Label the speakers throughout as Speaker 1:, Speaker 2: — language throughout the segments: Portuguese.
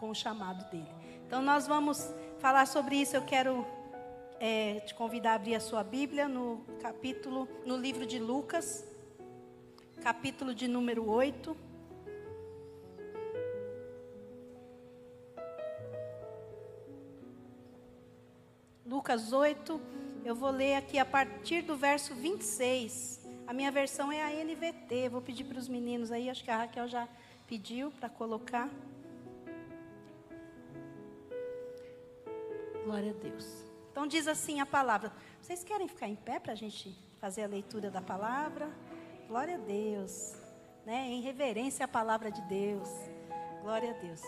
Speaker 1: com o chamado dele. Então nós vamos falar sobre isso. Eu quero te convidar a abrir a sua Bíblia no livro de Lucas, capítulo de número 8. Lucas 8, eu vou ler aqui a partir do verso 26. A minha versão é a NVT. Vou pedir para os meninos aí, acho que a Raquel já pediu para colocar. Glória a Deus. Então diz assim a palavra. Vocês querem ficar em pé para a gente fazer a leitura da palavra? Glória a Deus, né? Em reverência à palavra de Deus. Glória a Deus.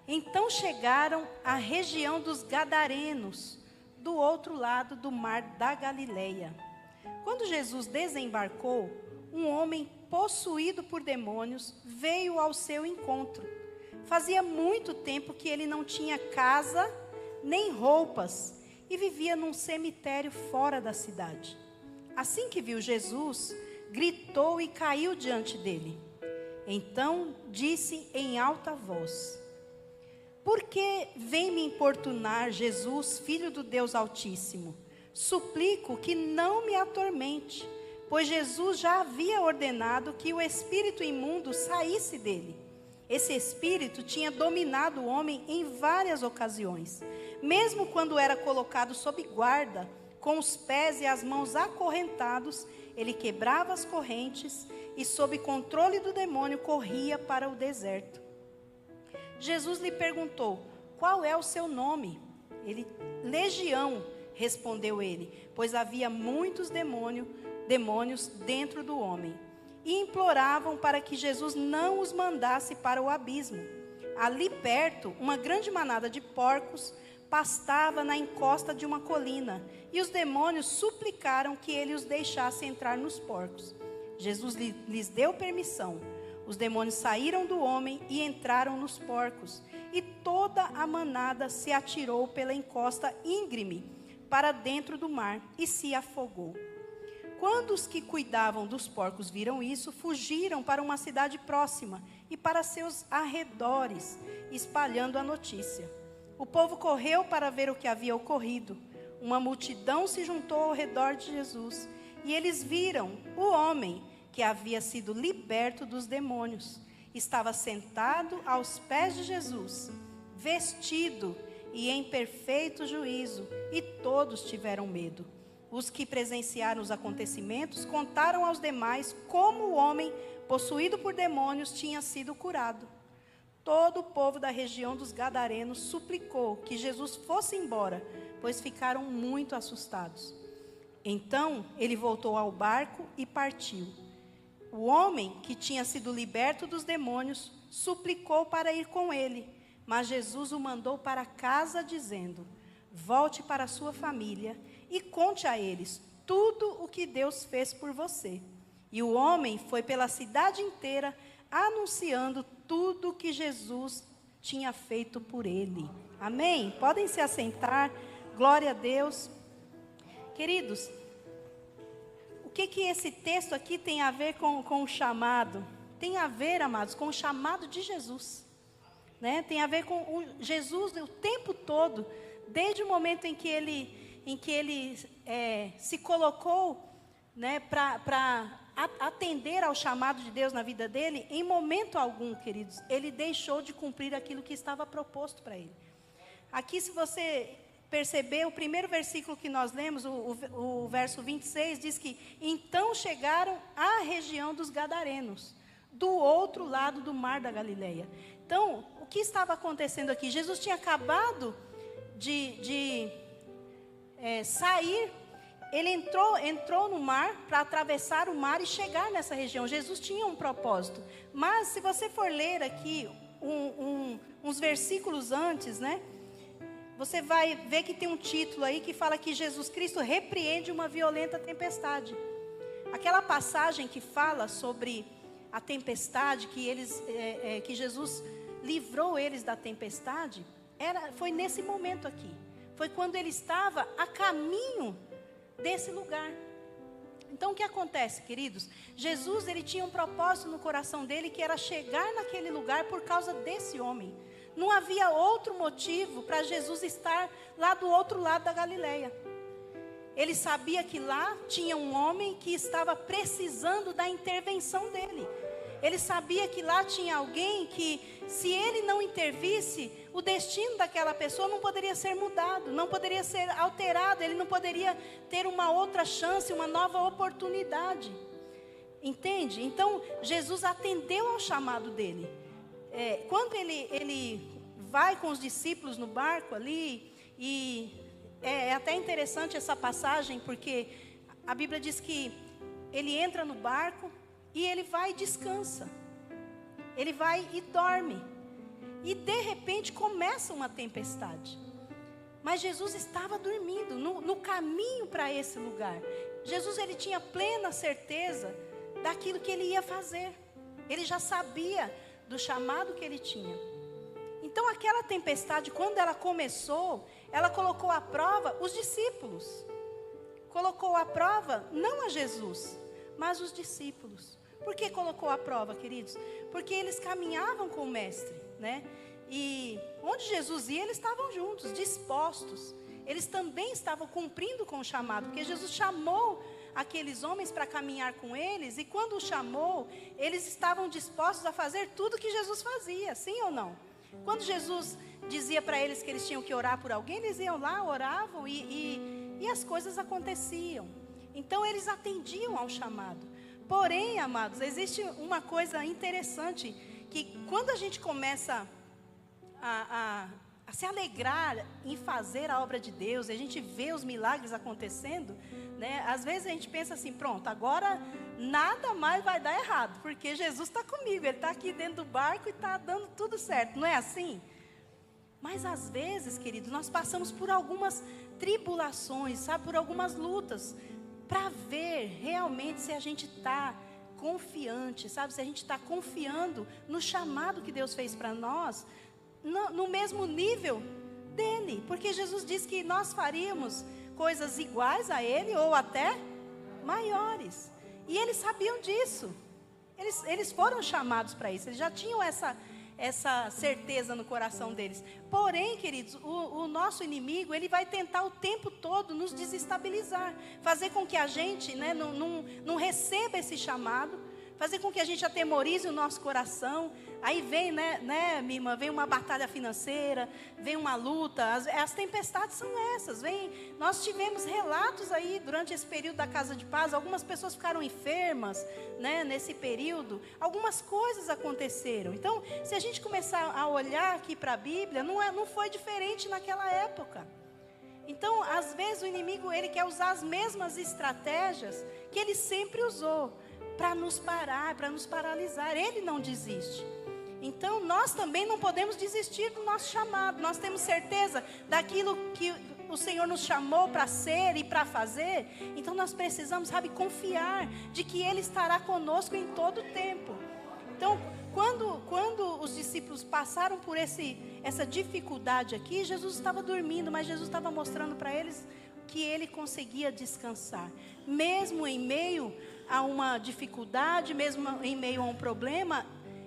Speaker 1: Então chegaram à região dos Gadarenos, do outro lado do mar da Galileia. Quando Jesus desembarcou, um homem possuído por demônios veio ao seu encontro. Fazia muito tempo que ele não tinha casa nem roupas e vivia num cemitério fora da cidade. Assim que viu Jesus, gritou e caiu diante dele. Então disse em alta voz: Por que vem me importunar, Jesus, Filho do Deus Altíssimo? Suplico que não me atormente, pois Jesus já havia ordenado que o espírito imundo saísse dele. Esse espírito tinha dominado o homem em várias ocasiões. Mesmo quando era colocado sob guarda, com os pés e as mãos acorrentados, ele quebrava as correntes e, sob controle do demônio, corria para o deserto. Jesus lhe perguntou: Qual é o seu nome? Legião, respondeu ele, pois havia muitos demônios dentro do homem. E imploravam para que Jesus não os mandasse para o abismo. Ali perto, uma grande manada de porcos pastava na encosta de uma colina, e os demônios suplicaram que ele os deixasse entrar nos porcos. Jesus lhes deu permissão. Os demônios saíram do homem e entraram nos porcos, e toda a manada se atirou pela encosta íngreme para dentro do mar e se afogou. Quando os que cuidavam dos porcos viram isso, fugiram para uma cidade próxima e para seus arredores, espalhando a notícia. O povo correu para ver o que havia ocorrido. Uma multidão se juntou ao redor de Jesus, e eles viram o homem que havia sido liberto dos demônios. Estava sentado aos pés de Jesus, vestido e em perfeito juízo, e todos tiveram medo. Os que presenciaram os acontecimentos contaram aos demais como o homem possuído por demônios tinha sido curado. Todo o povo da região dos Gadarenos suplicou que Jesus fosse embora, pois ficaram muito assustados. Então ele voltou ao barco e partiu. O homem que tinha sido liberto dos demônios suplicou para ir com ele, mas Jesus o mandou para casa dizendo: Volte para a sua família e conte a eles tudo o que Deus fez por você. E o homem foi pela cidade inteira anunciando tudo o que Jesus tinha feito por ele. Amém? Podem se assentar. Glória a Deus. Queridos, o que esse texto aqui tem a ver com o chamado? Tem a ver, amados, com o chamado de Jesus, né? Tem a ver com Jesus o tempo todo, desde o momento em que ele se colocou, né, para atender ao chamado de Deus na vida dele. Em momento algum, queridos, ele deixou de cumprir aquilo que estava proposto para ele. Aqui, se você perceber, o primeiro versículo que nós lemos, o verso 26, diz que então chegaram à região dos Gadarenos, do outro lado do mar da Galileia. Então, o que estava acontecendo aqui? Jesus tinha acabado de sair. Ele entrou no mar para atravessar o mar e chegar nessa região. Jesus tinha um propósito. Mas se você for ler aqui uns versículos antes, né? Você vai ver que tem um título aí que fala que Jesus Cristo repreende uma violenta tempestade. Aquela passagem que fala sobre a tempestade, que Jesus livrou eles da tempestade, foi nesse momento aqui. Foi quando ele estava a caminho desse lugar. Então o que acontece, queridos? Jesus, ele tinha um propósito no coração dele, que era chegar naquele lugar por causa desse homem. não havia outro motivo para Jesus estar lá do outro lado da Galileia. Ele sabia que lá tinha um homem que estava precisando da intervenção dele. Ele sabia que lá tinha alguém que, se ele não intervisse, o destino daquela pessoa não poderia ser mudado, não poderia ser alterado, ele não poderia ter uma outra chance, uma nova oportunidade. Entende? Então, Jesus atendeu ao chamado dele. Quando ele vai com os discípulos no barco ali, e é até interessante essa passagem, porque a Bíblia diz que ele entra no barco e ele vai e descansa. Ele vai e dorme. E de repente começa uma tempestade. Mas Jesus estava dormindo no caminho para esse lugar. Jesus, ele tinha plena certeza daquilo que ele ia fazer. Ele já sabia do chamado que ele tinha. Então aquela tempestade, quando ela começou, ela colocou à prova os discípulos. Colocou à prova não a Jesus, mas os discípulos. Por que colocou à prova, queridos? Porque eles caminhavam com o mestre, né? E onde Jesus ia, eles estavam juntos, dispostos. Eles também estavam cumprindo com o chamado, porque Jesus chamou aqueles homens para caminhar com eles, e quando o chamou, eles estavam dispostos a fazer tudo que Jesus fazia, sim ou não? Quando Jesus dizia para eles que eles tinham que orar por alguém, eles iam lá, oravam e as coisas aconteciam. Então eles atendiam ao chamado. Porém, amados, existe uma coisa interessante, que quando a gente começa a se alegrar em fazer a obra de Deus, a gente vê os milagres acontecendo, né? Às vezes a gente pensa assim, pronto, agora nada mais vai dar errado, porque Jesus está comigo, Ele está aqui dentro do barco e está dando tudo certo, não é assim? Mas às vezes, queridos, nós passamos por algumas tribulações, sabe, por algumas lutas, para ver realmente se a gente está confiante, sabe, se a gente está confiando no chamado que Deus fez para nós, no mesmo nível dele, porque Jesus disse que nós faríamos coisas iguais a ele ou até maiores, e eles sabiam disso, eles foram chamados para isso, eles já tinham essa certeza no coração deles. Porém, queridos, o nosso inimigo, ele vai tentar o tempo todo nos desestabilizar, fazer com que a gente, né, não receba esse chamado, fazer com que a gente atemorize o nosso coração. Aí vem, né, minha irmã, vem uma batalha financeira, vem uma luta, as tempestades são essas, nós tivemos relatos aí, durante esse período da Casa de Paz, algumas pessoas ficaram enfermas, né, nesse período, algumas coisas aconteceram. Então, se a gente começar a olhar aqui para a Bíblia, não foi diferente naquela época. Então, às vezes o inimigo, ele quer usar as mesmas estratégias que ele sempre usou, para nos parar, para nos paralisar. Ele não desiste. Então nós também não podemos desistir do nosso chamado. Nós temos certeza daquilo que o Senhor nos chamou para ser e para fazer. Então nós precisamos, sabe, confiar de que Ele estará conosco em todo o tempo. Então quando os discípulos passaram por essa dificuldade aqui, Jesus estava dormindo, mas Jesus estava mostrando para eles que Ele conseguia descansar, mesmo em meio a uma dificuldade, mesmo em meio a um problema.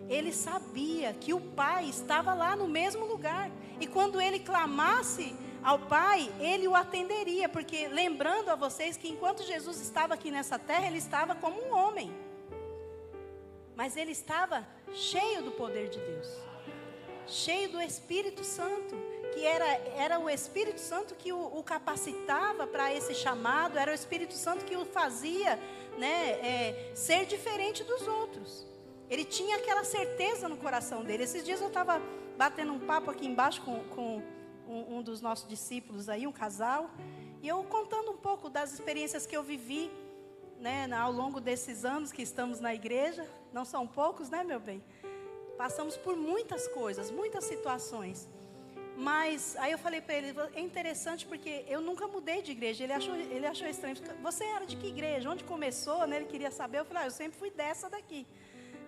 Speaker 1: Ele sabia que o Pai estava lá no mesmo lugar, e quando ele clamasse ao Pai, Ele o atenderia, porque lembrando a vocês que enquanto Jesus estava aqui nessa terra, Ele estava como um homem, mas Ele estava cheio do poder de Deus, cheio do Espírito Santo, que era o Espírito Santo que o capacitava para esse chamado, era o Espírito Santo que o fazia, né, ser diferente dos outros. Ele tinha aquela certeza no coração dele. Esses dias eu estava batendo um papo aqui embaixo com um dos nossos discípulos aí, um casal, e eu contando um pouco das experiências que eu vivi, né, ao longo desses anos que estamos na igreja. Não são poucos, né, meu bem? Passamos por muitas coisas, muitas situações. Mas aí eu falei para ele, é interessante porque eu nunca mudei de igreja. Ele achou estranho. Você era de que igreja? Onde começou? Né? Ele queria saber. Eu falei, eu sempre fui dessa daqui.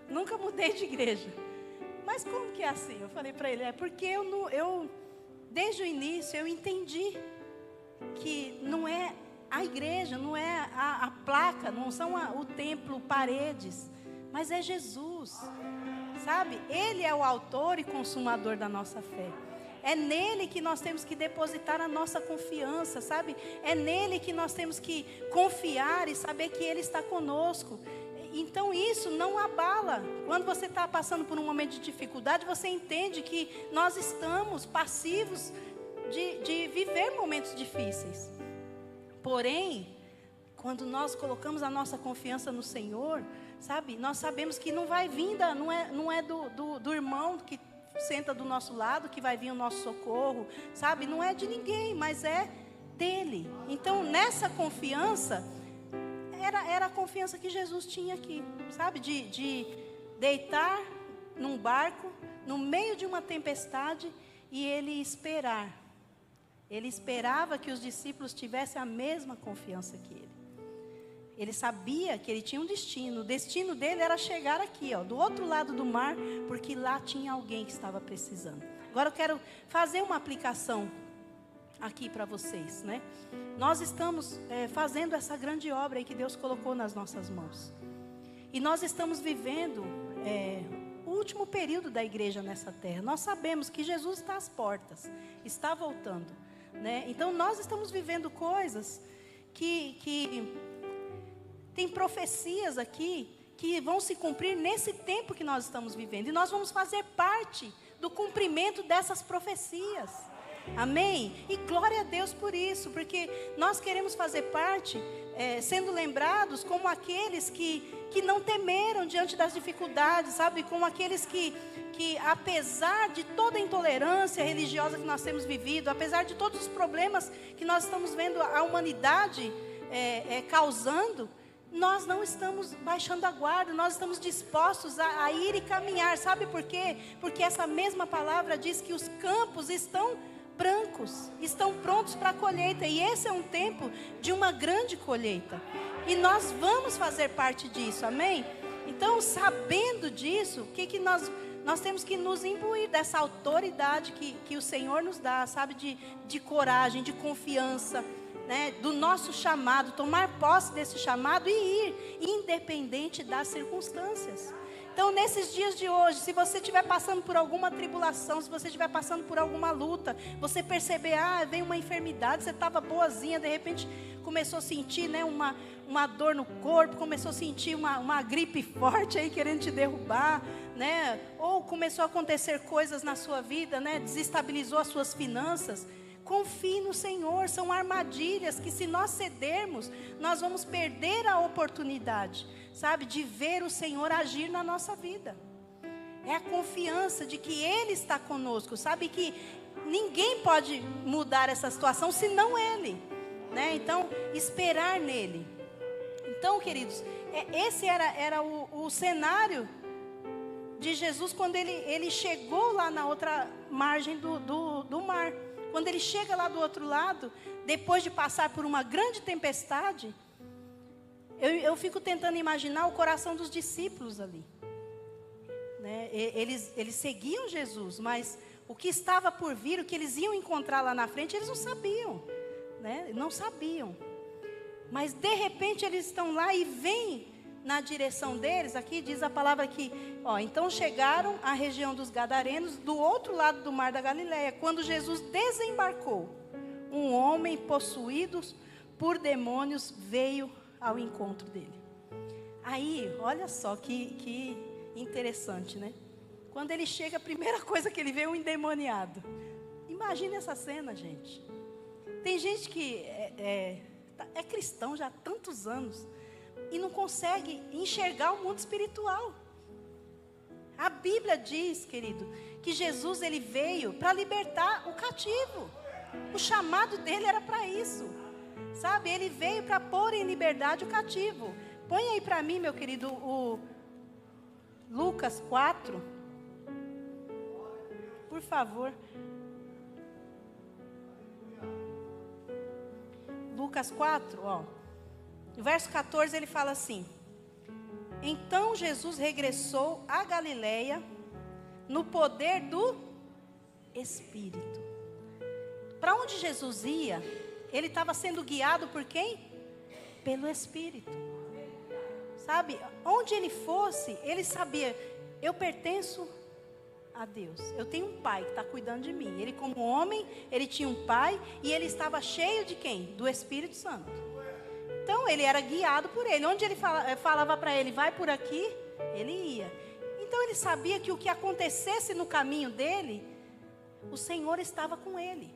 Speaker 1: Nunca mudei de igreja. Mas como que é assim? Eu falei para ele, porque eu desde o início eu entendi que não é a igreja, não é a placa, não são o templo, paredes, mas é Jesus. sabe? Ele é o autor e consumador da nossa fé. É nele que nós temos que depositar a nossa confiança, sabe? É nele que nós temos que confiar e saber que ele está conosco. Então isso não abala. Quando você está passando por um momento de dificuldade, você entende que nós estamos passivos de viver momentos difíceis. Porém, quando nós colocamos a nossa confiança no Senhor, sabe? Nós sabemos que não vai vir, não é do irmão que senta do nosso lado que vai vir o nosso socorro, sabe? Não é de ninguém, mas é dele. Então, nessa confiança, era a confiança que Jesus tinha aqui, sabe? De deitar num barco, no meio de uma tempestade, e ele esperar. Ele esperava que os discípulos tivessem a mesma confiança que ele. Ele sabia que ele tinha um destino. O destino dele era chegar aqui, ó, do outro lado do mar, porque lá tinha alguém que estava precisando. Agora eu quero fazer uma aplicação aqui para vocês, né? Nós estamos fazendo essa grande obra aí que Deus colocou nas nossas mãos. E nós estamos vivendo o último período da igreja nessa terra. Nós sabemos que Jesus está às portas, está voltando, né? Então nós estamos vivendo coisas que tem profecias aqui que vão se cumprir nesse tempo que nós estamos vivendo. E nós vamos fazer parte do cumprimento dessas profecias. Amém? E glória a Deus por isso, porque nós queremos fazer parte, sendo lembrados como aqueles que não temeram diante das dificuldades, sabe? Como aqueles que apesar de toda a intolerância religiosa que nós temos vivido, apesar de todos os problemas que nós estamos vendo a humanidade causando, nós não estamos baixando a guarda, nós estamos dispostos a ir e caminhar. Sabe por quê? Porque essa mesma palavra diz que os campos estão brancos, estão prontos para a colheita. E esse é um tempo de uma grande colheita. E nós vamos fazer parte disso, amém? Então, sabendo disso, o que nós temos que nos imbuir dessa autoridade que o Senhor nos dá, sabe? De coragem, de confiança, né, do nosso chamado, tomar posse desse chamado e ir, independente das circunstâncias. Então, nesses dias de hoje, se você estiver passando por alguma tribulação, se você estiver passando por alguma luta, você perceber, vem uma enfermidade, você estava boazinha, de repente começou a sentir, né, uma dor no corpo, começou a sentir uma gripe forte aí querendo te derrubar, né, ou começou a acontecer coisas na sua vida, né, desestabilizou as suas finanças. Confie no Senhor, são armadilhas que se nós cedermos, nós vamos perder a oportunidade, sabe, de ver o Senhor agir na nossa vida. É a confiança de que Ele está conosco, sabe, que ninguém pode mudar essa situação senão Ele, né? Então, esperar nele. Então, queridos, esse era o cenário de Jesus quando ele chegou lá na outra margem do mar. Quando ele chega lá do outro lado, depois de passar por uma grande tempestade, eu fico tentando imaginar o coração dos discípulos ali, né? Eles seguiam Jesus, mas o que estava por vir, o que eles iam encontrar lá na frente, eles não sabiam, né? Não sabiam. Mas de repente eles estão lá e vêm na direção deles. Aqui diz a palavra que, então chegaram à região dos Gadarenos, do outro lado do mar da Galileia. Quando Jesus desembarcou, um homem possuído por demônios veio ao encontro dele. Aí, olha só que interessante, né? Quando ele chega, a primeira coisa que ele vê é um endemoniado. Imagina essa cena, gente. Tem gente que é cristão já há tantos anos e não consegue enxergar o mundo espiritual. A Bíblia diz, querido, que Jesus ele veio para libertar o cativo. O chamado dele era para isso, sabe? Ele veio para pôr em liberdade o cativo. Põe aí para mim, meu querido, o Lucas 4, por favor. Lucas 4, no verso 14 ele fala assim: então Jesus regressou à Galileia no poder do Espírito. Para onde Jesus ia, ele estava sendo guiado por quem? Pelo Espírito. Sabe, onde ele fosse, ele sabia, eu pertenço a Deus. Eu tenho um pai que está cuidando de mim. Ele, como homem, ele tinha um pai e ele estava cheio de quem? Do Espírito Santo. Então, ele era guiado por ele. Onde ele falava para ele, vai por aqui, ele ia. Então, ele sabia que o que acontecesse no caminho dele, o Senhor estava com ele.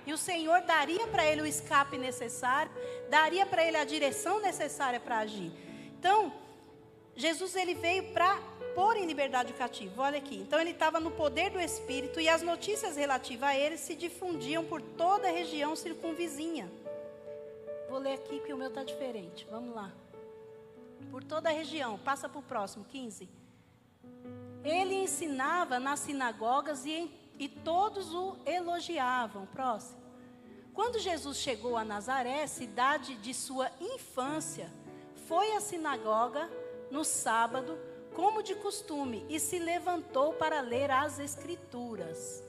Speaker 1: E o Senhor daria para ele o escape necessário, daria para ele a direção necessária para agir. Então, Jesus, ele veio para pôr em liberdade o cativo. Olha aqui. Então, ele estava no poder do Espírito e as notícias relativas a ele se difundiam por toda a região circunvizinha. Vou ler aqui porque o meu está diferente. Vamos lá. Por toda a região. Passa para o próximo, 15. Ele ensinava nas sinagogas e todos o elogiavam. Próximo. Quando Jesus chegou a Nazaré, cidade de sua infância, foi à sinagoga no sábado, como de costume, e se levantou para ler as Escrituras.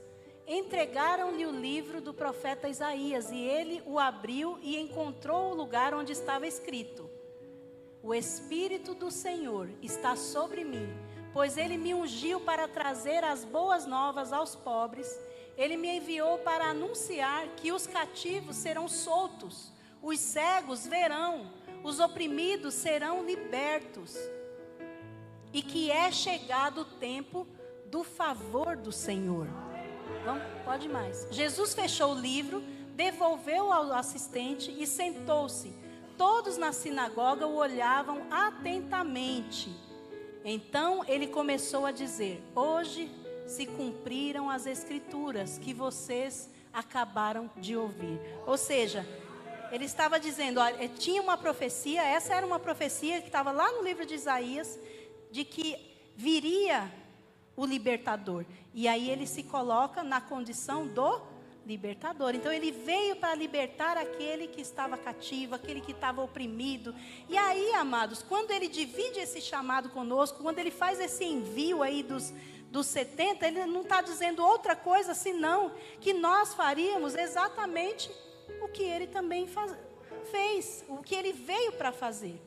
Speaker 1: Entregaram-lhe o livro do profeta Isaías, e ele o abriu e encontrou o lugar onde estava escrito: O Espírito do Senhor está sobre mim, pois ele me ungiu para trazer as boas novas aos pobres. Ele me enviou para anunciar que os cativos serão soltos, os cegos verão, os oprimidos serão libertos, e que é chegado o tempo do favor do Senhor. Vamos, pode mais. Jesus fechou o livro, devolveu ao assistente e sentou-se. Todos na sinagoga o olhavam atentamente. Então ele começou a dizer: hoje se cumpriram as Escrituras que vocês acabaram de ouvir. Ou seja, ele estava dizendo, olha, tinha uma profecia, essa era uma profecia que estava lá no livro de Isaías, de que viria o libertador. E aí ele se coloca na condição do libertador. Então ele veio para libertar aquele que estava cativo, aquele que estava oprimido. E aí, amados, quando ele divide esse chamado conosco, quando ele faz esse envio aí dos 70, ele não está dizendo outra coisa senão que nós faríamos exatamente o que ele também fez, o que ele veio para fazer.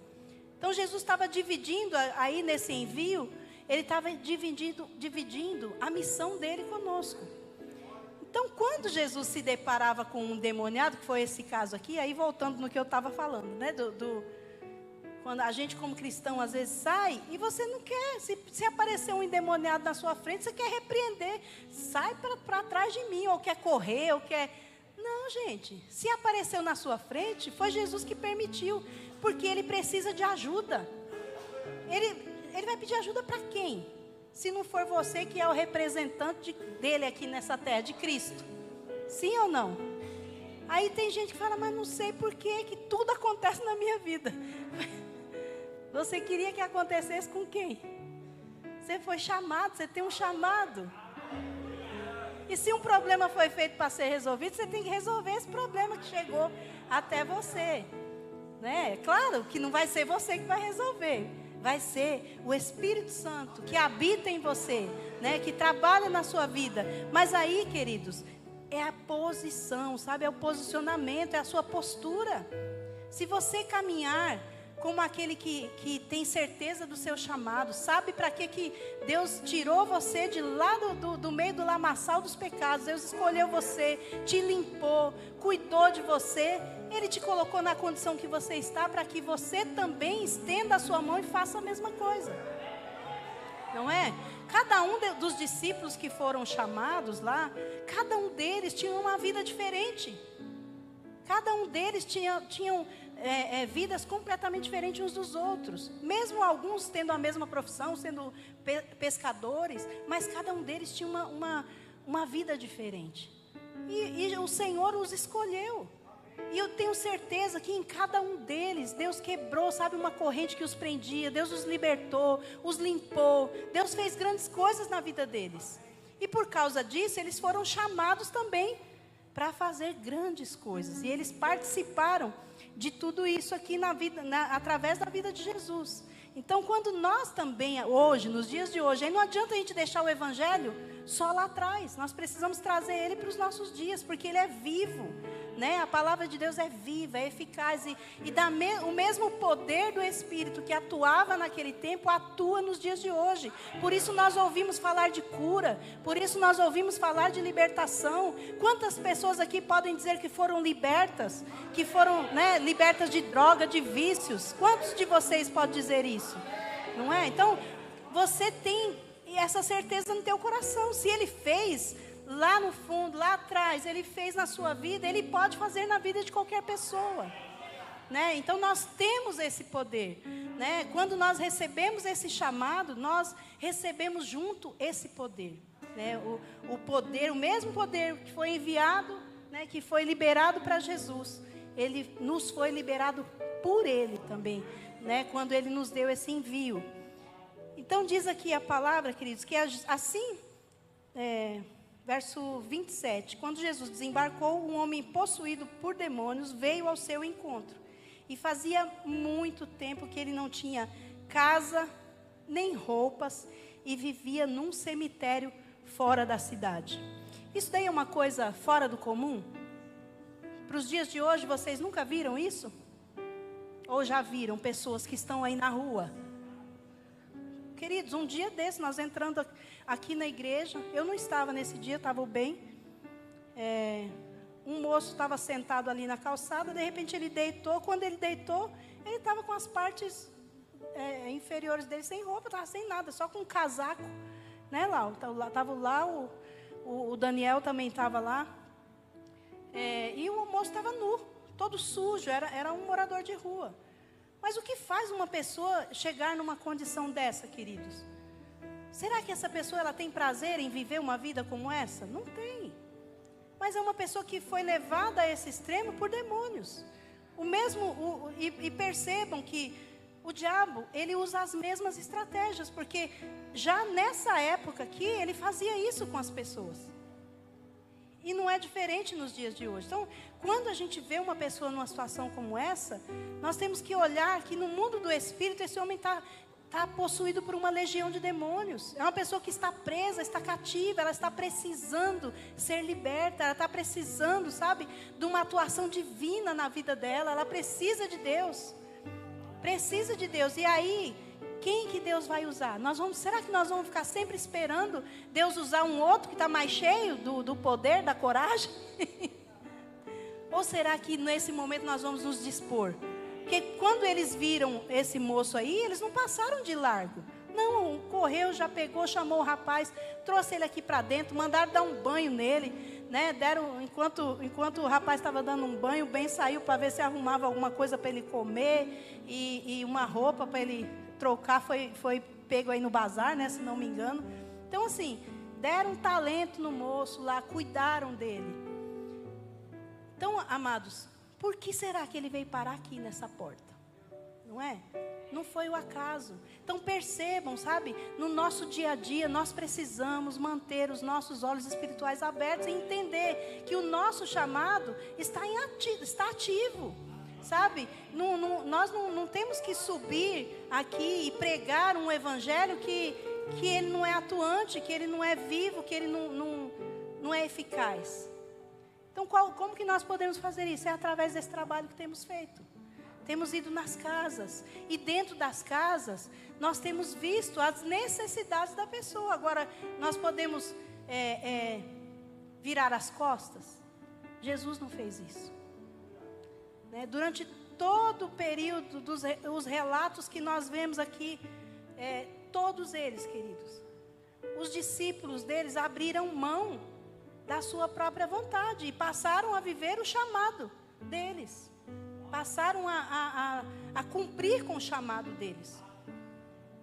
Speaker 1: Então Jesus estava dividindo aí nesse envio, ele estava dividindo a missão dele conosco. Então, quando Jesus se deparava com um endemoniado, que foi esse caso aqui, aí voltando no que eu estava falando, né? Quando a gente como cristão às vezes sai e você não quer, se aparecer um endemoniado na sua frente, você quer repreender, sai para trás de mim, ou quer correr, ou quer... Não, gente, se apareceu na sua frente, foi Jesus que permitiu, porque ele precisa de ajuda. Ele vai pedir ajuda para quem? Se não for você que é o representante dele aqui nessa terra, de Cristo. Sim ou não? Aí tem gente que fala, mas não sei por que tudo acontece na minha vida. Você queria que acontecesse com quem? Você foi chamado, você tem um chamado. E se um problema foi feito para ser resolvido, você tem que resolver esse problema que chegou até você. Né? Claro que não vai ser você que vai resolver. Vai ser o Espírito Santo que habita em você, né? Que trabalha na sua vida. Mas aí, queridos, é a posição, sabe? É o posicionamento, é a sua postura. Se você caminhar como aquele que tem certeza do seu chamado, sabe para que Deus tirou você de lá do meio do lamaçal dos pecados, Deus escolheu você, te limpou, cuidou de você, Ele te colocou na condição que você está, para que você também estenda a sua mão e faça a mesma coisa. Não é? Cada um dos discípulos que foram chamados lá, cada um deles tinha uma vida diferente. Cada um deles tinham vidas completamente diferentes uns dos outros. Mesmo alguns tendo a mesma profissão, sendo pescadores, mas cada um deles tinha uma vida diferente. E o Senhor os escolheu. E eu tenho certeza que em cada um deles, Deus quebrou, sabe, uma corrente que os prendia. Deus os libertou, os limpou. Deus fez grandes coisas na vida deles. E por causa disso, eles foram chamados também para fazer grandes coisas. E eles participaram de tudo isso aqui através da vida de Jesus. Então, quando nós também, hoje, nos dias de hoje, aí não adianta a gente deixar o Evangelho só lá atrás. Nós precisamos trazer Ele para os nossos dias, porque Ele é vivo, né? A palavra de Deus é viva, é eficaz, e dá o mesmo poder do Espírito que atuava naquele tempo, atua nos dias de hoje. Por isso nós ouvimos falar de cura, por isso nós ouvimos falar de libertação. Quantas pessoas aqui podem dizer que foram libertas, que foram, né, libertas de droga, de vícios? Quantos de vocês podem dizer isso? Não é? Então, você tem essa certeza no teu coração. Se Ele fez lá no fundo, lá atrás, Ele fez na sua vida, Ele pode fazer na vida de qualquer pessoa, né? Então nós temos esse poder, né? Quando nós recebemos esse chamado, nós recebemos junto esse poder, né? O poder, o mesmo poder que foi enviado, né, que foi liberado para Jesus, Ele nos foi liberado por Ele também, né? Quando Ele nos deu esse envio. Então diz aqui a palavra, queridos, que assim, verso 27, quando Jesus desembarcou, um homem possuído por demônios veio ao seu encontro. E fazia muito tempo que ele não tinha casa, nem roupas, e vivia num cemitério fora da cidade. Isso daí é uma coisa fora do comum? Para os dias de hoje, vocês nunca viram isso? Ou já viram pessoas que estão aí na rua? Queridos, um dia desse, nós entrando aqui na igreja, eu não estava nesse dia, estava bem. Um moço estava sentado ali na calçada, de repente ele deitou. Quando ele deitou, ele estava com as partes inferiores dele sem roupa, estava sem nada, só com um casaco, né, lá. Estava lá, o Daniel também estava lá. E o moço estava nu, todo sujo, era um morador de rua. Mas o que faz uma pessoa chegar numa condição dessa, queridos? Será que essa pessoa ela tem prazer em viver uma vida como essa? Não tem. Mas é uma pessoa que foi levada a esse extremo por demônios. E percebam que o diabo, ele usa as mesmas estratégias, porque já nessa época aqui, ele fazia isso com as pessoas. E não é diferente nos dias de hoje. Então, quando a gente vê uma pessoa numa situação como essa, nós temos que olhar que no mundo do Espírito, esse homem está possuído por uma legião de demônios. É uma pessoa que está presa, está cativa, ela está precisando ser liberta, ela está precisando, sabe, de uma atuação divina na vida dela. Ela precisa de Deus. Precisa de Deus. E aí, quem que Deus vai usar? Será que nós vamos ficar sempre esperando Deus usar um outro que está mais cheio do poder, da coragem? Ou será que nesse momento nós vamos nos dispor? Porque quando eles viram esse moço aí, eles não passaram de largo. Não, correu, já pegou, chamou o rapaz, trouxe ele aqui para dentro, mandaram dar um banho nele, né? Enquanto o rapaz estava dando um banho, o Ben saiu para ver se arrumava alguma coisa para ele comer e uma roupa para ele trocar, foi pego aí no bazar, né, se não me engano. Então assim, deram talento no moço lá, cuidaram dele. Então, amados, por que será que ele veio parar aqui nessa porta? Não é? Não foi o acaso. Então percebam, sabe, no nosso dia a dia nós precisamos manter os nossos olhos espirituais abertos e entender que o nosso chamado está ativo. Sabe, nós não temos que subir aqui e pregar um evangelho que ele não é atuante, que ele não é vivo, que ele não é eficaz. Então como que nós podemos fazer isso? É através desse trabalho que temos feito. Temos ido nas casas, e dentro das casas nós temos visto as necessidades da pessoa. Agora, nós podemos virar as costas? Jesus não fez isso. Durante todo o período os relatos que nós vemos aqui, todos eles, queridos, os discípulos deles abriram mão da sua própria vontade e passaram a viver o chamado deles, passaram a cumprir com o chamado deles.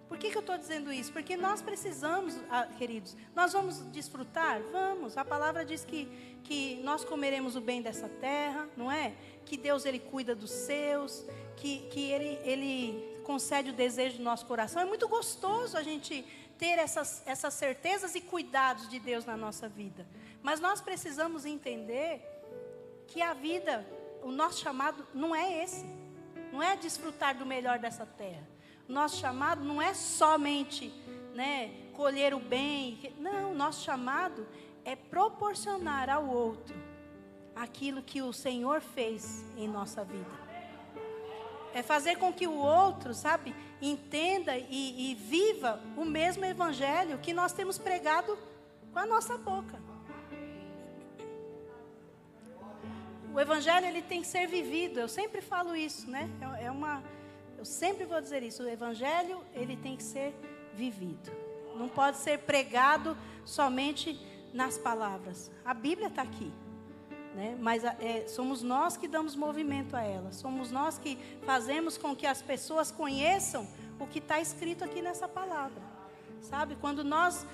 Speaker 1: Por que eu estou dizendo isso? Porque nós precisamos, queridos, nós vamos desfrutar? Vamos. A palavra diz que nós comeremos o bem dessa terra, não é? Que Deus, Ele cuida dos seus, que Ele concede o desejo do nosso coração. É muito gostoso a gente ter essas certezas e cuidados de Deus na nossa vida. Mas nós precisamos entender que a vida, o nosso chamado não é esse. Não é desfrutar do melhor dessa terra. O nosso chamado não é somente, né, colher o bem. Não, nosso chamado é proporcionar ao outro aquilo que o Senhor fez em nossa vida. É fazer com que o outro, sabe, entenda e viva o mesmo evangelho que nós temos pregado com a nossa boca. O evangelho, ele tem que ser vivido. Eu sempre falo isso, né? Eu sempre vou dizer isso. O evangelho, ele tem que ser vivido. Não pode ser pregado somente nas palavras. A Bíblia está aqui, né? Mas somos nós que damos movimento a ela. Somos nós que fazemos com que as pessoas conheçam o que está escrito aqui nessa palavra. Sabe? Quando nós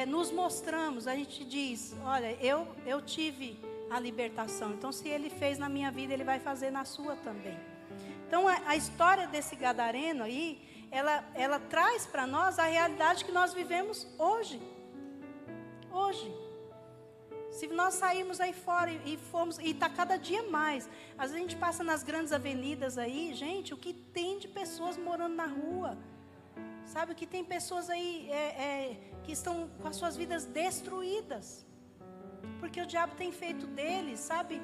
Speaker 1: nos mostramos, a gente diz, olha, eu tive a libertação. Então, se Ele fez na minha vida, Ele vai fazer na sua também. Então, a história desse gadareno aí, ela traz para nós a realidade que nós vivemos hoje. Hoje. Se nós sairmos aí fora e está cada dia mais. Às vezes a gente passa nas grandes avenidas aí, gente, o que tem de pessoas morando na rua? Sabe, o que tem pessoas aí que estão com as suas vidas destruídas. Porque o diabo tem feito deles, sabe,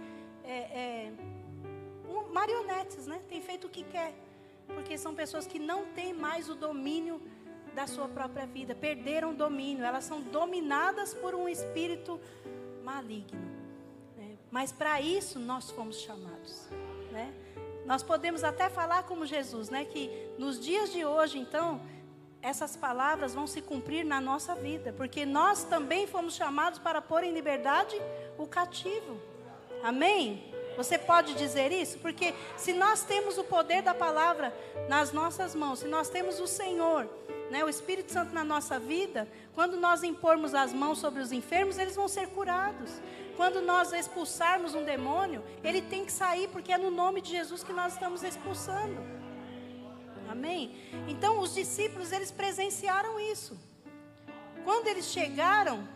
Speaker 1: marionetes, né? Tem feito o que quer. Porque são pessoas que não têm mais o domínio da sua própria vida. Perderam o domínio. Elas são dominadas por um espírito maligno, né? Mas para isso nós fomos chamados, né? Nós podemos até falar como Jesus, né? Que nos dias de hoje, então, essas palavras vão se cumprir na nossa vida, porque nós também fomos chamados para pôr em liberdade o cativo. Amém? Você pode dizer isso? Porque se nós temos o poder da palavra nas nossas mãos, se nós temos o Senhor, né, o Espírito Santo na nossa vida, quando nós impormos as mãos sobre os enfermos, eles vão ser curados. Quando nós expulsarmos um demônio, ele tem que sair, porque é no nome de Jesus que nós estamos expulsando. Amém? Então, os discípulos, eles presenciaram isso. Quando eles chegaram,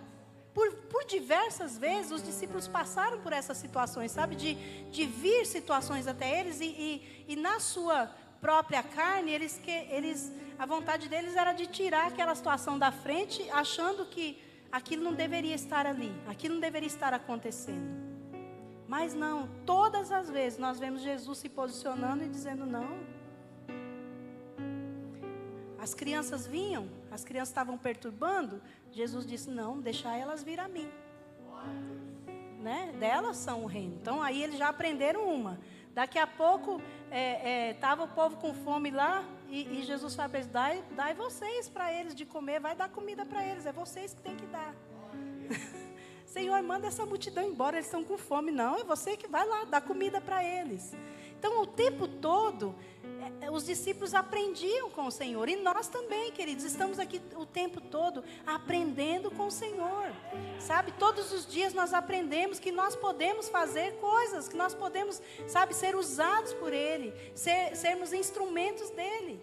Speaker 1: por diversas vezes, os discípulos passaram por essas situações, sabe? De vir situações até eles e na sua própria carne, a vontade deles era de tirar aquela situação da frente, achando que aquilo não deveria estar ali, aquilo não deveria estar acontecendo. Mas não, todas as vezes nós vemos Jesus se posicionando e dizendo não. As crianças vinham, as crianças estavam perturbando, Jesus disse, não, deixar elas vir a mim, né? Delas são o reino. Então aí eles já aprenderam uma. Daqui a pouco estava o povo com fome lá e Jesus fala para eles, dai vocês para eles de comer, vai dar comida para eles, é vocês que tem que dar. Senhor, manda essa multidão embora, eles estão com fome. Não, é você que vai lá, dá comida para eles. Então, o tempo todo, os discípulos aprendiam com o Senhor. E nós também, queridos, estamos aqui o tempo todo aprendendo com o Senhor. Sabe, todos os dias nós aprendemos que nós podemos fazer coisas, que nós podemos, sabe, ser usados por Ele, sermos instrumentos dEle,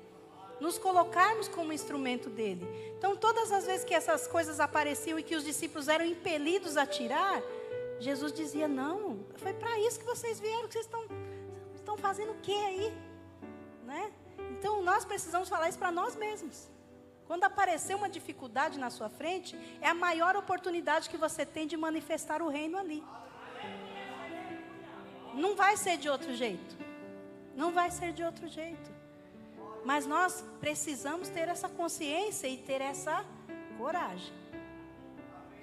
Speaker 1: nos colocarmos como instrumento dEle. Então, todas as vezes que essas coisas apareciam e que os discípulos eram impelidos a tirar, Jesus dizia, não, foi para isso que vocês vieram, que vocês estão fazendo o que aí? Né? Então, nós precisamos falar isso para nós mesmos. Quando aparecer uma dificuldade na sua frente, é a maior oportunidade que você tem de manifestar o reino ali. Não vai ser de outro jeito. Não vai ser de outro jeito. Mas nós precisamos ter essa consciência e ter essa coragem.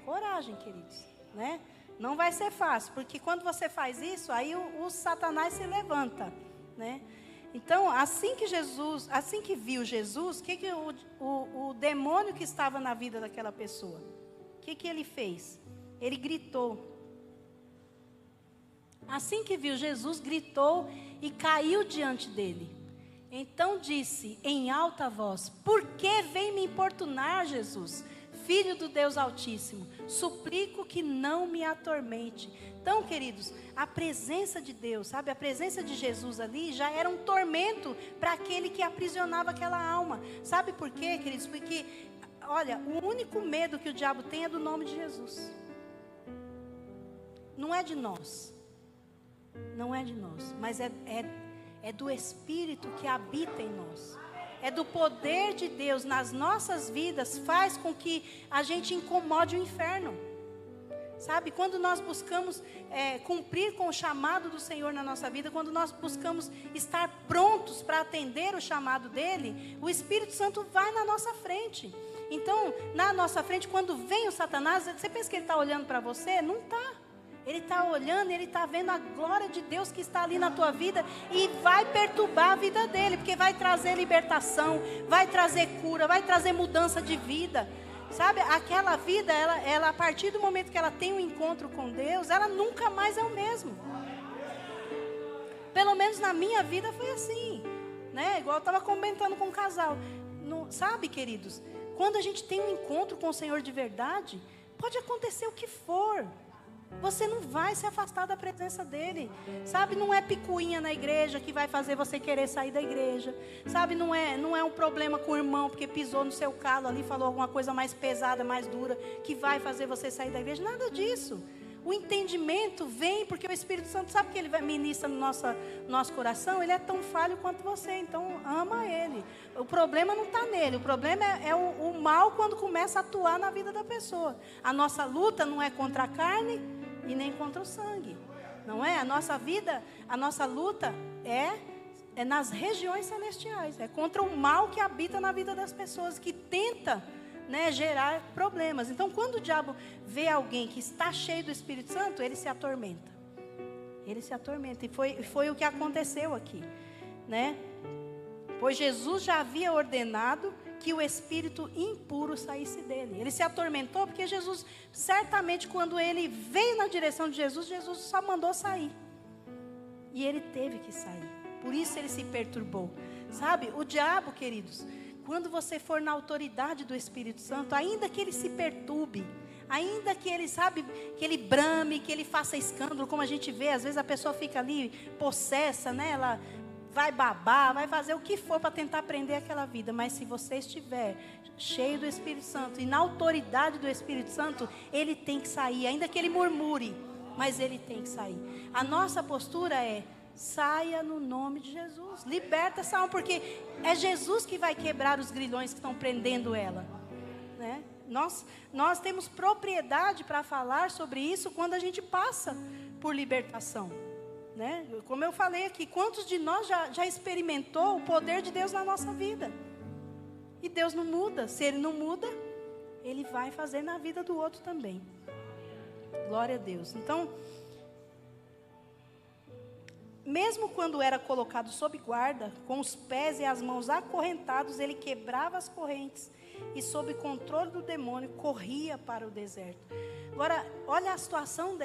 Speaker 1: Coragem, queridos, né? Não vai ser fácil, porque quando você faz isso, aí o Satanás se levanta, né? Então, assim que viu Jesus, o demônio que estava na vida daquela pessoa, o que ele fez? Ele gritou. Assim que viu Jesus, gritou e caiu diante dele. Então disse em alta voz, por que vem me importunar, Jesus? Filho do Deus Altíssimo, suplico que não me atormente. Então, queridos, a presença de Deus, sabe, a presença de Jesus ali já era um tormento para aquele que aprisionava aquela alma. Sabe por quê, queridos? Porque, olha, o único medo que o diabo tem é do nome de Jesus. Não é de nós. Não é de nós, mas é do Espírito que habita em nós. é do poder de Deus nas nossas vidas, faz com que a gente incomode o inferno. Sabe, quando nós buscamos cumprir com o chamado do Senhor na nossa vida, quando nós buscamos estar prontos para atender o chamado dele, o Espírito Santo vai na nossa frente. Então, na nossa frente, quando vem o Satanás, você pensa que ele está olhando para você? Não está. Ele está olhando, ele está vendo a glória de Deus que está ali na tua vida e vai perturbar a vida dele, porque vai trazer libertação, vai trazer cura, vai trazer mudança de vida. Sabe, aquela vida, ela a partir do momento que ela tem um encontro com Deus, ela nunca mais é o mesmo. Pelo menos na minha vida foi assim, né? Igual eu estava comentando com um casal. Sabe, queridos, quando a gente tem um encontro com o Senhor de verdade, pode acontecer o que for, você não vai se afastar da presença dele. Sabe, não é picuinha na igreja que vai fazer você querer sair da igreja. Sabe, não é um problema com o irmão porque pisou no seu calo ali, falou alguma coisa mais pesada, mais dura, que vai fazer você sair da igreja. Nada disso. O entendimento vem porque o Espírito Santo sabe que ele vai ministrar no nosso coração. Ele é tão falho quanto você, então ama ele. O problema não está nele, o problema é o mal quando começa a atuar na vida da pessoa. A nossa luta não é contra a carne e nem contra o sangue, não é? A nossa vida, a nossa luta é nas regiões celestiais, é contra o mal que habita na vida das pessoas, que tenta, né, gerar problemas. Então, quando o diabo vê alguém que está cheio do Espírito Santo, ele se atormenta. Ele se atormenta. E foi o que aconteceu aqui, né? Pois Jesus já havia ordenado que o espírito impuro saísse dele. Ele se atormentou porque Jesus, certamente, quando ele veio na direção de Jesus, Jesus só mandou sair. E ele teve que sair. Por isso ele se perturbou. Sabe, o diabo, queridos, quando você for na autoridade do Espírito Santo, ainda que ele se perturbe, ainda que ele, sabe, que ele brame, que ele faça escândalo, como a gente vê, às vezes a pessoa fica ali possessa, né? Ela vai babar, vai fazer o que for para tentar prender aquela vida. Mas se você estiver cheio do Espírito Santo e na autoridade do Espírito Santo, ele tem que sair, ainda que ele murmure, mas ele tem que sair. A nossa postura é: saia no nome de Jesus. Liberta essa alma, porque é Jesus que vai quebrar os grilhões que estão prendendo ela, né? Nós temos propriedade para falar sobre isso quando a gente passa por libertação, né? Como eu falei aqui, quantos de nós já experimentou o poder de Deus na nossa vida? E Deus não muda. Se Ele não muda, Ele vai fazer na vida do outro também. Glória a Deus. Então, mesmo quando era colocado sob guarda, com os pés e as mãos acorrentados, ele quebrava as correntes e, sob controle do demônio, corria para o deserto. Agora, olha a situação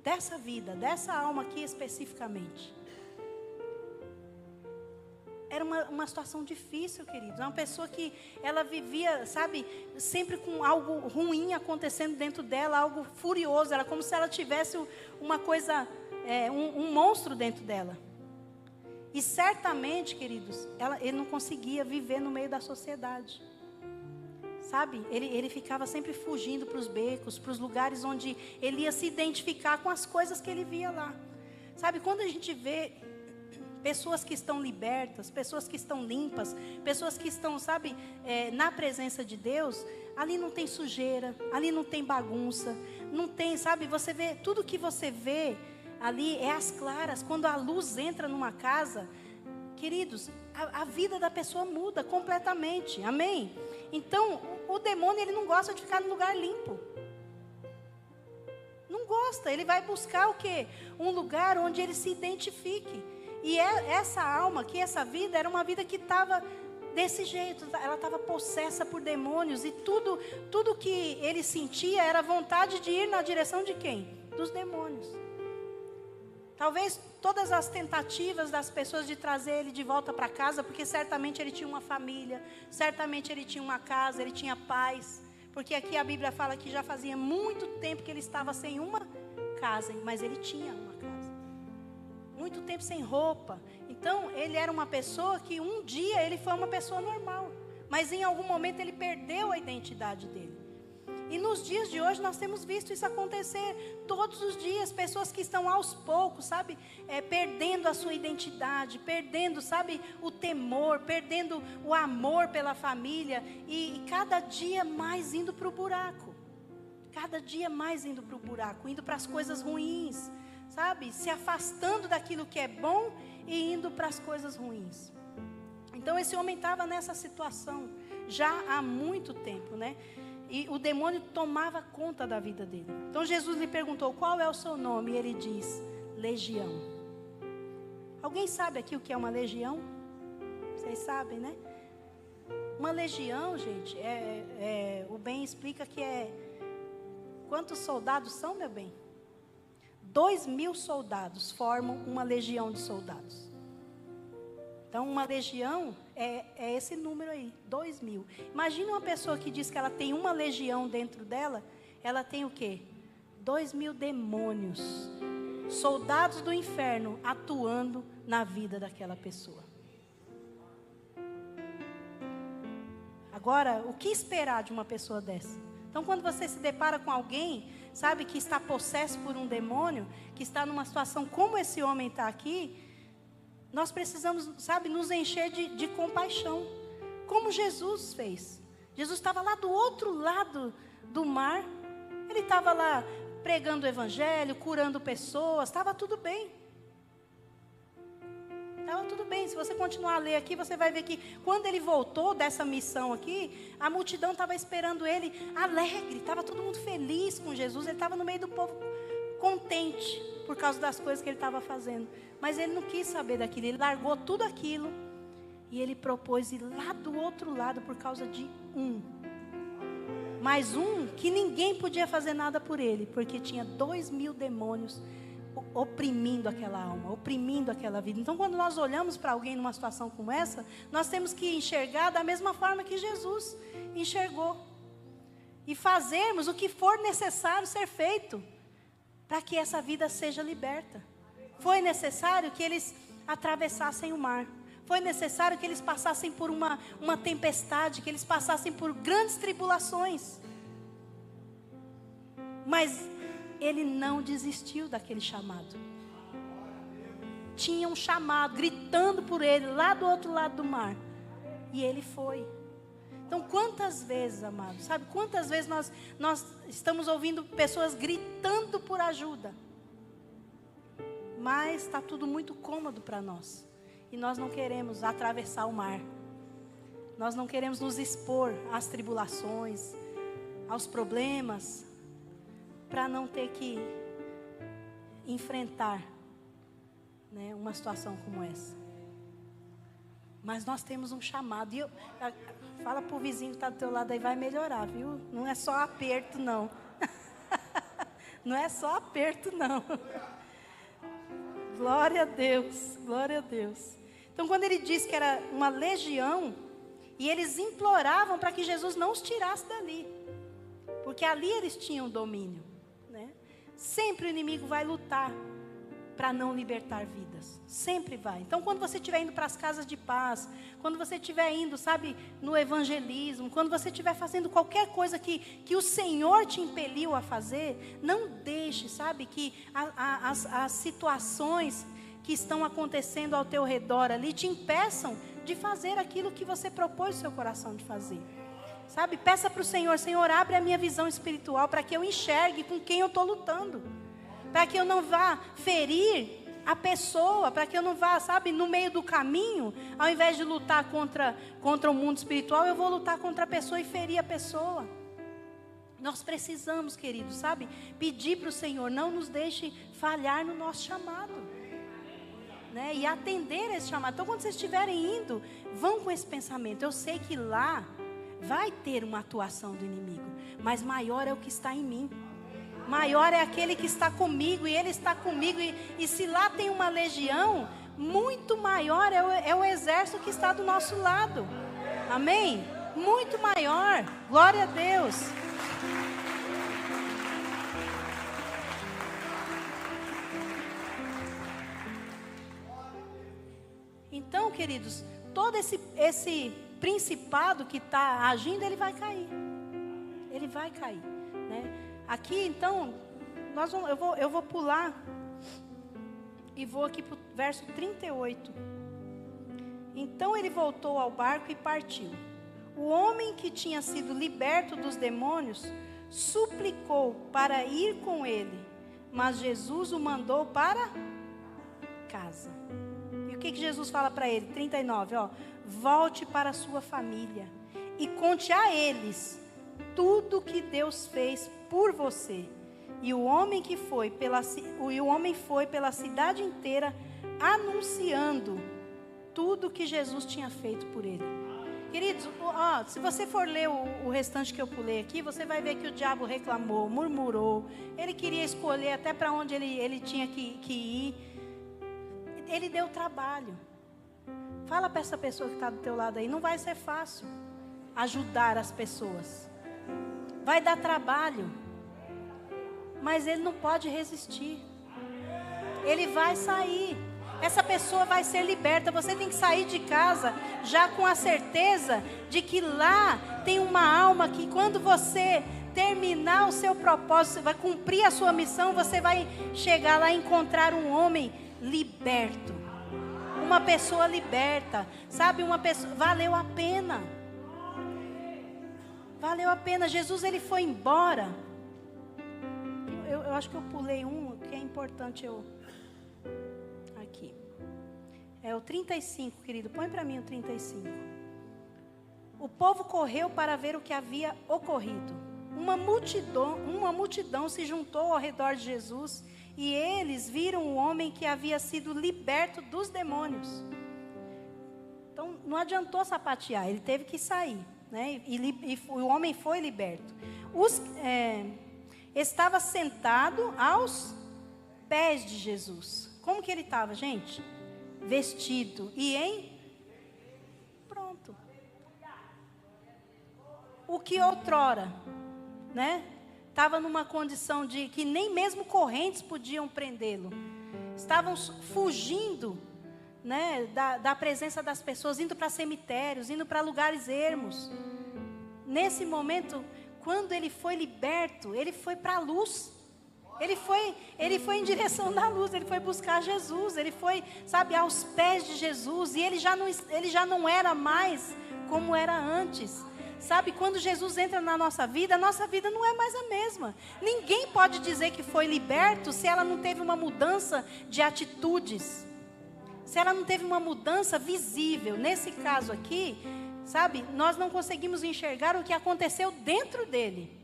Speaker 1: dessa vida, dessa alma aqui especificamente. Era uma situação difícil, queridos. Uma pessoa que ela vivia, sabe, sempre com algo ruim acontecendo dentro dela, algo furioso. Era como se ela tivesse uma coisa, um monstro dentro dela. E certamente, queridos, ele não conseguia viver no meio da sociedade. Sabe, ele ficava sempre fugindo para os becos, para os lugares onde ele ia se identificar com as coisas que ele via lá. Sabe, quando a gente vê pessoas que estão libertas, pessoas que estão limpas, pessoas que estão, sabe, na presença de Deus, ali não tem sujeira, ali não tem bagunça, não tem, sabe, você vê, tudo que você vê ali é às claras. Quando a luz entra numa casa, queridos, a vida da pessoa muda completamente, amém? Então, o demônio, ele não gosta de ficar no lugar limpo. Não gosta, ele vai buscar o quê? Um lugar onde ele se identifique. E essa alma aqui, essa vida, era uma vida que estava desse jeito. Ela estava possessa por demônios. E tudo que ele sentia era vontade de ir na direção de quem? Dos demônios. Talvez todas as tentativas das pessoas de trazer ele de volta para casa, porque certamente ele tinha uma família, certamente ele tinha uma casa, ele tinha paz. Porque aqui a Bíblia fala que já fazia muito tempo que ele estava sem uma casa, mas ele tinha uma casa. Muito tempo sem roupa. Então ele era uma pessoa que um dia ele foi uma pessoa normal, mas em algum momento ele perdeu a identidade dele. E nos dias de hoje nós temos visto isso acontecer todos os dias. Pessoas que estão aos poucos, sabe, perdendo a sua identidade, perdendo, sabe, o temor, perdendo o amor pela família. E cada dia mais indo para o buraco. Cada dia mais indo para o buraco, indo para as coisas ruins, sabe? Se afastando daquilo que é bom e indo para as coisas ruins. Então esse homem estava nessa situação já há muito tempo, né? E o demônio tomava conta da vida dele. Então Jesus lhe perguntou: qual é o seu nome? E ele diz: Legião. Alguém sabe aqui o que é uma legião? Vocês sabem, né? Uma legião, gente, o bem explica que quantos soldados são, meu bem? 2.000 soldados formam uma legião de soldados. Então, uma legião é esse número aí, 2.000. Imagina uma pessoa que diz que ela tem uma legião dentro dela, ela tem o quê? 2.000 demônios, soldados do inferno atuando na vida daquela pessoa. Agora, o que esperar de uma pessoa dessa? Então, quando você se depara com alguém, sabe, que está possesso por um demônio, que está numa situação como esse homem está aqui, nós precisamos, sabe, nos encher de compaixão, como Jesus fez. Jesus estava lá do outro lado do mar, ele estava lá pregando o evangelho, curando pessoas, estava tudo bem. Estava tudo bem. Se você continuar a ler aqui, você vai ver que quando ele voltou dessa missão aqui, a multidão estava esperando ele alegre, estava todo mundo feliz com Jesus, ele estava no meio do povo contente por causa das coisas que ele estava fazendo. Mas ele não quis saber daquilo, ele largou tudo aquilo e ele propôs ir lá do outro lado por causa de mais um que ninguém podia fazer nada por ele, porque tinha 2.000 demônios oprimindo aquela alma, oprimindo aquela vida. Então, quando nós olhamos para alguém numa situação como essa, nós temos que enxergar da mesma forma que Jesus enxergou e fazermos o que for necessário ser feito para que essa vida seja liberta. Foi necessário que eles atravessassem o mar. Foi necessário que eles passassem por uma tempestade, que eles passassem por grandes tribulações. Mas ele não desistiu daquele chamado. Tinha um chamado gritando por ele lá do outro lado do mar. E ele foi. Então, quantas vezes, amados, sabe, quantas vezes nós estamos ouvindo pessoas gritando por ajuda, mas está tudo muito cômodo para nós, e nós não queremos atravessar o mar, nós não queremos nos expor às tribulações, aos problemas, para não ter que enfrentar, né, uma situação como essa. Mas nós temos um chamado. E fala para o vizinho que está do teu lado aí, vai melhorar, viu? Não é só aperto, não. Não é só aperto, não. Glória a Deus, glória a Deus. Então, quando ele disse que era uma legião, e eles imploravam para que Jesus não os tirasse dali, porque ali eles tinham domínio, né? Sempre o inimigo vai lutar para não libertar vidas, sempre vai. Então, quando você estiver indo para as casas de paz, quando você estiver indo, sabe, no evangelismo, quando você estiver fazendo qualquer coisa que o Senhor te impeliu a fazer, não deixe, sabe, que as situações que estão acontecendo ao teu redor ali te impeçam de fazer aquilo que você propôs no seu coração de fazer. Sabe, peça para o Senhor: Senhor, abre a minha visão espiritual para que eu enxergue com quem eu estou lutando, para que eu não vá ferir a pessoa, para que eu não vá, sabe, no meio do caminho, ao invés de lutar contra o mundo espiritual, eu vou lutar contra a pessoa e ferir a pessoa. Nós precisamos, queridos, sabe, pedir para o Senhor: não nos deixe falhar no nosso chamado, né, e atender esse chamado. Então, quando vocês estiverem indo, vão com esse pensamento: eu sei que lá vai ter uma atuação do inimigo, mas maior é o que está em mim. Maior é aquele que está comigo, e ele está comigo, e se lá tem uma legião, muito maior é o exército que está do nosso lado. Amém? Muito maior. Glória a Deus. Então, queridos, todo esse principado que está agindo, ele vai cair. Ele vai cair. Aqui, então, eu vou pular e vou aqui para o verso 38. Então ele voltou ao barco e partiu. O homem que tinha sido liberto dos demônios suplicou para ir com ele, mas Jesus o mandou para casa. E o que Jesus fala para ele? 39, volte para a sua família e conte a eles tudo que Deus fez por você. E o homem foi pela cidade inteira anunciando tudo que Jesus tinha feito por ele. Queridos, se você for ler o restante que eu pulei aqui, você vai ver que o diabo reclamou, murmurou. Ele queria escolher até para onde ele tinha que ir. Ele deu trabalho. Fala para essa pessoa que está do teu lado aí, não vai ser fácil ajudar as pessoas. Vai dar trabalho. Mas ele não pode resistir. Ele vai sair. Essa pessoa vai ser liberta. Você tem que sair de casa já com a certeza de que lá tem uma alma que quando você terminar o seu propósito, você vai cumprir a sua missão, você vai chegar lá e encontrar um homem liberto. Uma pessoa liberta. Sabe, uma pessoa, valeu a pena. Valeu a pena. Jesus, ele foi embora. Eu acho que eu pulei um que é importante aqui. É o 35, querido. Põe para mim o 35. O povo correu para ver o que havia ocorrido. Uma multidão se juntou ao redor de Jesus e eles viram o homem que havia sido liberto dos demônios. Então, não adiantou sapatear, ele teve que sair, né? E o homem foi liberto. Estava sentado aos pés de Jesus. Como que ele estava, gente? Vestido pronto. O que outrora, né? Estava numa condição de que nem mesmo correntes podiam prendê-lo. Estavam fugindo, né, da presença das pessoas, indo para cemitérios, indo para lugares ermos. Nesse momento, quando ele foi liberto, ele foi para a luz. Ele foi em direção da luz, ele foi buscar Jesus, ele foi, sabe, aos pés de Jesus. E ele já não era mais como era antes. Sabe, quando Jesus entra na nossa vida, a nossa vida não é mais a mesma. Ninguém pode dizer que foi liberto se ela não teve uma mudança de atitudes. Se ela não teve uma mudança visível. Nesse caso aqui, sabe, nós não conseguimos enxergar o que aconteceu dentro dele.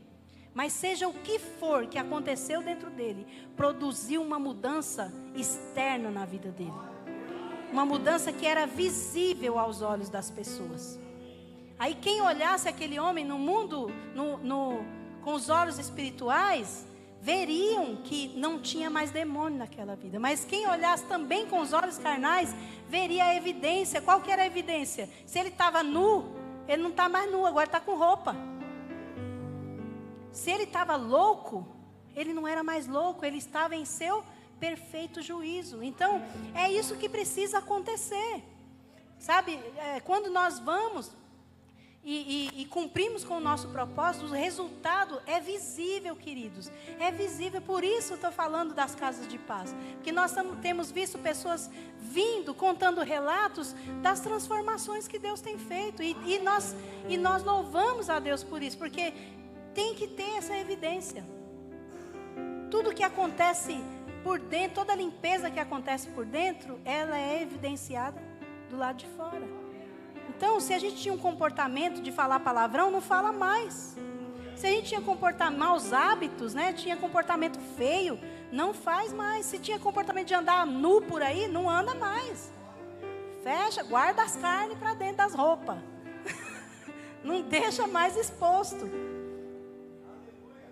Speaker 1: Mas seja o que for que aconteceu dentro dele, produziu uma mudança externa na vida dele. Uma mudança que era visível aos olhos das pessoas. Aí quem olhasse aquele homem no mundo, com os olhos espirituais, veriam que não tinha mais demônio naquela vida. Mas quem olhasse também com os olhos carnais, veria a evidência. Qual que era a evidência? Se ele estava nu, ele não está mais nu, agora está com roupa. Se ele estava louco, ele não era mais louco, ele estava em seu perfeito juízo. Então, é isso que precisa acontecer. Sabe, quando nós vamos e cumprimos com o nosso propósito, o resultado é visível, queridos. É visível, por isso eu estou falando das casas de paz. Porque nós temos visto pessoas vindo, contando relatos das transformações que Deus tem feito. E nós louvamos a Deus por isso, porque tem que ter essa evidência. Tudo que acontece por dentro, toda a limpeza que acontece por dentro, ela é evidenciada do lado de fora. Então, se a gente tinha um comportamento de falar palavrão, não fala mais. Se a gente tinha maus hábitos, né, tinha comportamento feio, não faz mais. Se tinha comportamento de andar nu por aí, não anda mais. Fecha, guarda as carnes para dentro das roupas. Não deixa mais exposto.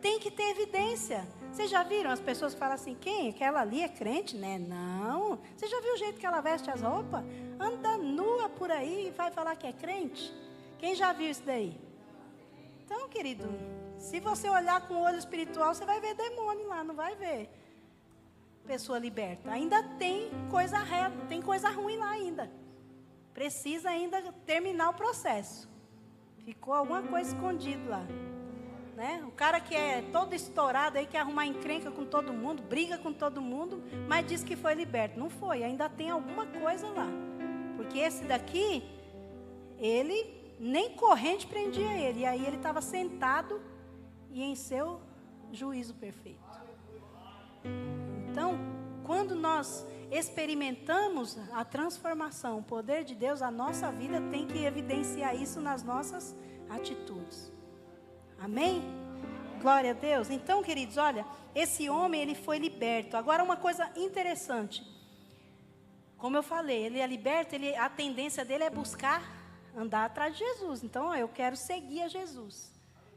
Speaker 1: Tem que ter evidência. Vocês já viram as pessoas que falam assim, quem? Aquela ali é crente, né? Não. Você já viu o jeito que ela veste as roupas? Anda nua por aí e vai falar que é crente? Quem já viu isso daí? Então, querido, se você olhar com o olho espiritual, você vai ver demônio lá, não vai ver pessoa liberta. Ainda tem coisa reta, tem coisa ruim lá ainda. Precisa ainda terminar o processo. Ficou alguma coisa escondida lá. né? O cara que é todo estourado aí, quer arrumar encrenca com todo mundo, briga com todo mundo, mas diz que foi liberto. Não foi, ainda tem alguma coisa lá. Porque esse daqui, ele nem corrente prendia ele. E aí ele estava sentado e em seu juízo perfeito. Então, quando nós experimentamos a transformação, o poder de Deus, a nossa vida tem que evidenciar isso nas nossas atitudes. Amém? Glória a Deus. Então, queridos, olha, esse homem, ele foi liberto. Agora, uma coisa interessante. Como eu falei, ele é liberto, a tendência dele é buscar andar atrás de Jesus. Então, eu quero seguir a Jesus.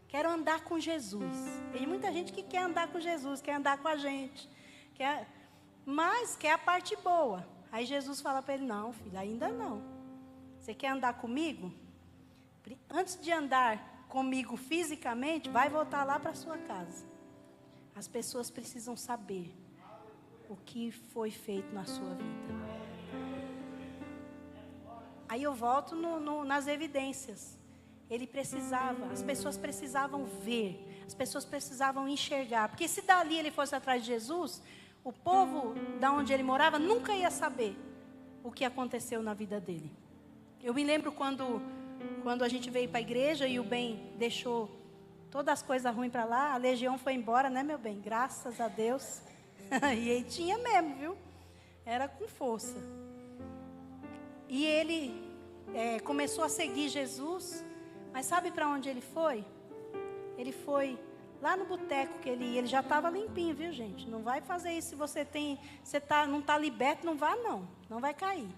Speaker 1: Quero andar com Jesus. Tem muita gente que quer andar com Jesus, quer andar com a gente. Mas quer a parte boa. Aí Jesus fala para ele, não, filho, ainda não. Você quer andar comigo? Antes de andar comigo fisicamente, vai voltar lá para a sua casa. As pessoas precisam saber o que foi feito na sua vida. Aí eu volto nas evidências. Ele precisava, as pessoas precisavam ver, as pessoas precisavam enxergar. Porque se dali ele fosse atrás de Jesus, o povo da onde ele morava nunca ia saber o que aconteceu na vida dele. Eu me lembro quando a gente veio para a igreja e o bem deixou todas as coisas ruins para lá, a legião foi embora, né, meu bem? Graças a Deus. E ele tinha mesmo, viu? Era com força. E ele começou a seguir Jesus. Mas sabe para onde ele foi? Ele foi lá no boteco que ele ia. Ele já estava limpinho, viu, gente? Não vai fazer isso se você não está liberto, não vá não. Não vai cair.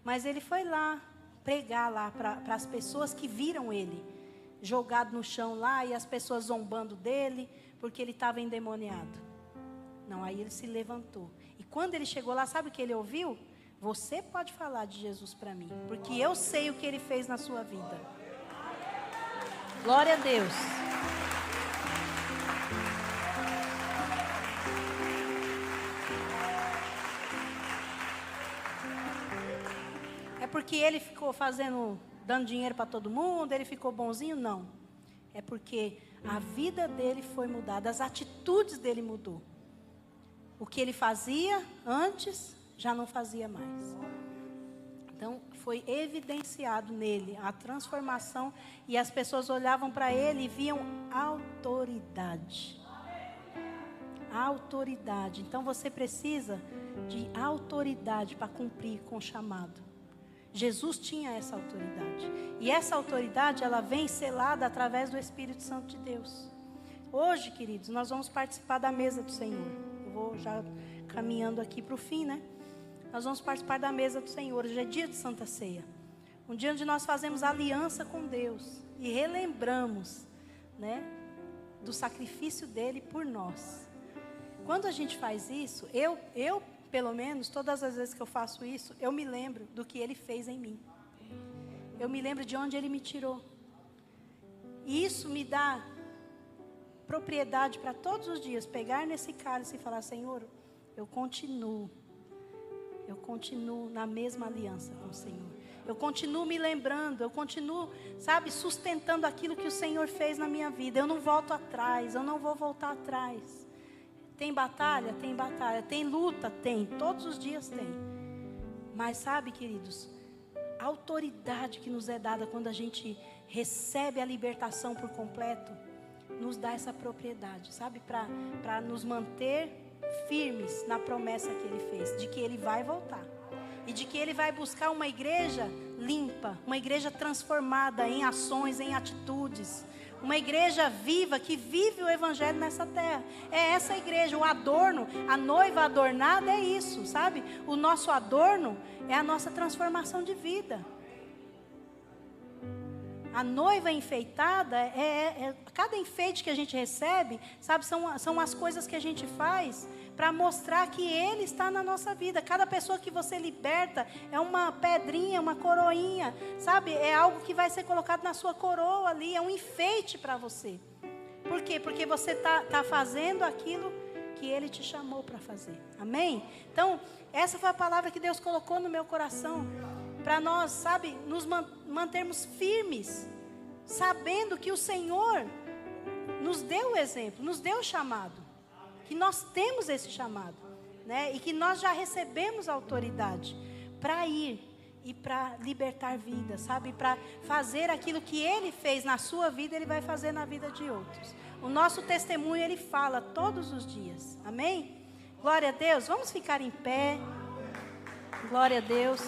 Speaker 1: Mas ele foi lá pregar lá para as pessoas que viram ele jogado no chão lá e as pessoas zombando dele porque ele estava endemoniado. Não, aí ele se levantou. E quando ele chegou lá, sabe o que ele ouviu? Você pode falar de Jesus para mim, porque eu sei o que ele fez na sua vida. Glória a Deus. É porque ele ficou dando dinheiro para todo mundo, ele ficou bonzinho? Não. É porque a vida dele foi mudada, as atitudes dele mudou. O que ele fazia antes, já não fazia mais. Então, foi evidenciado nele a transformação e as pessoas olhavam para ele e viam autoridade. Autoridade. Então, você precisa de autoridade para cumprir com o chamado. Jesus tinha essa autoridade. E essa autoridade, ela vem selada através do Espírito Santo de Deus. Hoje, queridos, nós vamos participar da mesa do Senhor. Eu vou já caminhando aqui para o fim, né? Nós vamos participar da mesa do Senhor. Hoje é dia de Santa Ceia. Um dia onde nós fazemos aliança com Deus. E relembramos, né, do sacrifício dele por nós. Quando a gente faz isso, eu pelo menos, todas as vezes que eu faço isso, eu me lembro do que ele fez em mim. Eu me lembro de onde ele me tirou. E isso me dá propriedade para todos os dias pegar nesse cálice e falar, Senhor, eu continuo na mesma aliança com o Senhor. Eu continuo me lembrando, eu continuo, sustentando aquilo que o Senhor fez na minha vida. Eu não volto atrás, eu não vou voltar atrás. Tem batalha? Tem batalha. Tem luta? Tem. Todos os dias tem. Mas queridos, a autoridade que nos é dada quando a gente recebe a libertação por completo, nos dá essa propriedade, para nos manter firmes na promessa que ele fez, de que ele vai voltar. E de que ele vai buscar uma igreja limpa, uma igreja transformada em ações, em atitudes. Uma igreja viva, que vive o evangelho nessa terra. É essa igreja, o adorno, a noiva adornada é isso, O nosso adorno é a nossa transformação de vida. A noiva enfeitada, cada enfeite que a gente recebe, são as coisas que a gente faz para mostrar que Ele está na nossa vida. Cada pessoa que você liberta é uma pedrinha, uma coroinha, é algo que vai ser colocado na sua coroa ali, é um enfeite para você. Por quê? Porque você tá fazendo aquilo que Ele te chamou para fazer. Amém? Então, essa foi a palavra que Deus colocou no meu coração, para nós, nos mantermos firmes, sabendo que o Senhor nos deu o exemplo, nos deu o chamado. Que nós temos esse chamado, né? E que nós já recebemos autoridade para ir e para libertar vidas, sabe? Para fazer aquilo que Ele fez na sua vida, Ele vai fazer na vida de outros. O nosso testemunho, Ele fala todos os dias. Amém? Glória a Deus. Vamos ficar em pé. Glória a Deus.